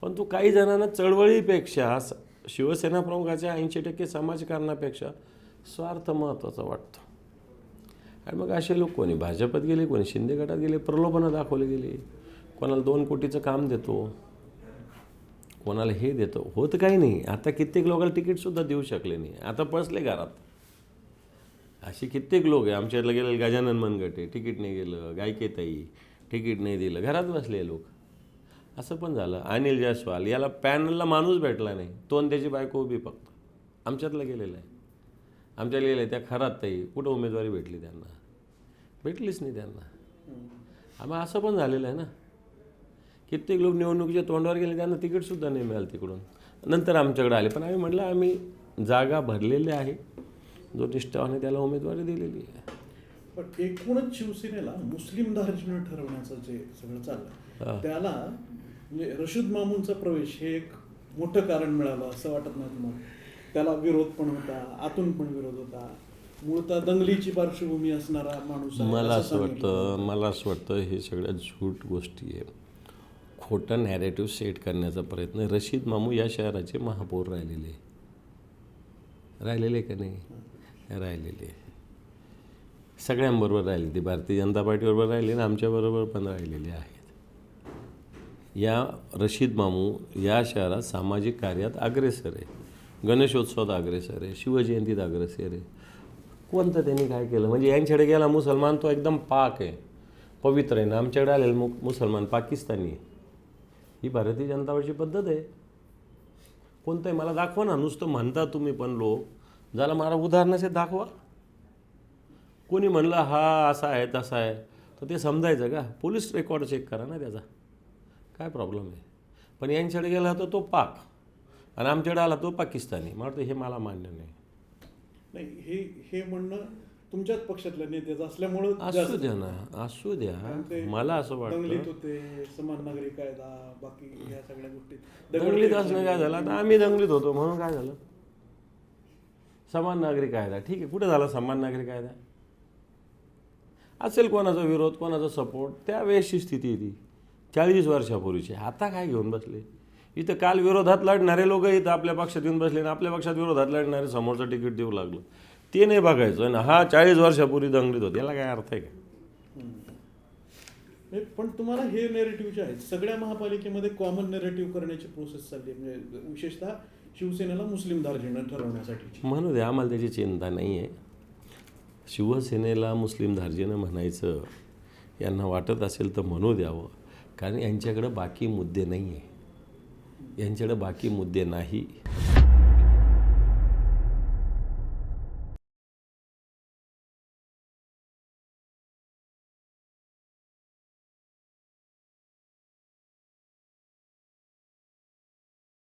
परंतु काही जणांना चळवळीपेक्षा शिवसेना प्रमुखाच्या 80% समाजकारणापेक्षा स्वार्थ महत्त्वाचा वाटतो. आणि मग असे लोक कोणी भाजपत गेले, कोणी शिंदे गटात गेले, प्रलोभनं दाखवले गेले. कोणाला 2 कोटीचं काम देतो, कोणाला हे देतो. होत काही नाही. आता कित्येक लोकांना तिकीटसुद्धा देऊ शकले नाही, आता बसले घरात. अशी कित्येक लोक आहे. आमच्यातलं गेलेलं गजानन मनगटे तिकीट नाही गेलं, गायकेताई तिकीट नाही दिलं, घरात बसले लोक. असं पण झालं. अनिल जयस्वाल याला पॅनलला माणूस भेटला नाही, तो आणि त्याची बायको उभी फक्त. आमच्यातलं गेलेलं आहे. आमच्या गेलं आहे त्या खरात ताई कुठं उमेदवारी भेटली त्यांना? भेटलीच नाही त्यांना. मग असं पण झालेलं आहे ना. कित्येक लोक निवडणुकीच्या तोंडावर गेले, त्यांना तिकीटसुद्धा नाही मिळालं तिकडून. नंतर आमच्याकडे आले. पण आम्ही म्हटलं आम्ही जागा भरलेली आहे, जो निष्ठावाने त्याला उमेदवारी दिलेली आहे. पण एकूणच शिवसेनेला मुस्लिम दार्जिनं ठरवण्याचं जे सगळं चाललं त्याला म्हणजे रशीद मामूनचा प्रवेश हे एक मोठं कारण मिळालं असं वाटत नाही तुम्हाला? त्याला विरोध पण होता, आतून पण विरोध होता, मूळतः दंगलीची पार्श्वभूमी असणारा माणूस आहे. मला असं वाटतं हे सगळ्यात झूट गोष्टी आहे. खोटं नॅरेटिव्ह सेट करण्याचा प्रयत्न. रशीद मामू या शहराचे महापौर राहिलेले का नाही? राहिलेले. सगळ्यांबरोबर राहिली. ती भारतीय जनता पार्टीबरोबर राहिली आणि आमच्याबरोबर पण राहिलेले आहेत. या रशीद मामू या शहरात सामाजिक कार्यात अग्रेसर आहे, गणेशोत्सवात अग्रेसर आहे, शिवजयंतीत अग्रेसर आहे. कोणतं त्यांनी काय केलं? म्हणजे यांच्याकडे गेला मुसलमान तो एकदम पाक आहे, पवित्र आहे ना. आमच्याकडे आलेला मुसलमान पाकिस्तानी आहे. ही भारतीय जनता पार्टीची पद्धत आहे. कोणतंही मला दाखवा ना. नुसतं म्हणता तुम्ही पण लोक, ज्याला मला उदाहरणाचे दाखवा. कोणी म्हणलं हा असा आहे तसा आहे तर ते समजायचं का? पोलीस रेकॉर्ड चेक करा ना त्याचा, काय प्रॉब्लेम आहे? पण यांच्याकडे गेला तर तो पाक आणि आमच्याकडे आला तो पाकिस्तानी. मला वाटतं हे मला मान्य नाही. नाही, हे म्हणणं तुमच्याच पक्षातल्या नेत्याचं असल्यामुळं असू द्या ना, असू द्या. मला असं वाटतं दंगलीत होते, समान नागरी कायदा, बाकी या सगळ्या गोष्टी. दंगलीत असणं काय झालं? आता आम्ही दंगलीत होतो म्हणून काय झालं? समान नागरी कायदा ठीक आहे, कुठे झाला समान नागरी कायदा? असेल कोणाचा विरोध, कोणाचा सपोर्ट, त्यावेळेसची स्थिती ती 40 वर्षापूर्वीची. आता काय घेऊन बसले? इथं काल विरोधात लढणारे लोक इथं आपल्या पक्षात येऊन बसले आणि आपल्या पक्षात विरोधात लढणारे समोरचं तिकीट देऊ लागलं. ते नाही बघायचं ना. हा 40 वर्षापूर्वी दंगलीत होते, याला काय अर्थ आहे का? पण तुम्हाला हे नेरेटिव्ह जे आहेत सगळ्या महापालिकेमध्ये कॉमन नेरेटिव्ह करण्याची प्रोसेस चालली आहे, म्हणजे विशेषतः शिवसेनेला मुस्लिम दार्जिनं ठरवण्यासाठी. म्हणू दे, आम्हाला त्याची चिंता नाही आहे. शिवसेनेला मुस्लिम दार्जिनं म्हणायचं यांना वाटत असेल तर म्हणू द्यावं, कारण यांच्याकडं बाकी मुद्दे नाही आहे. यांच्याकडे बाकी मुद्दे नाही.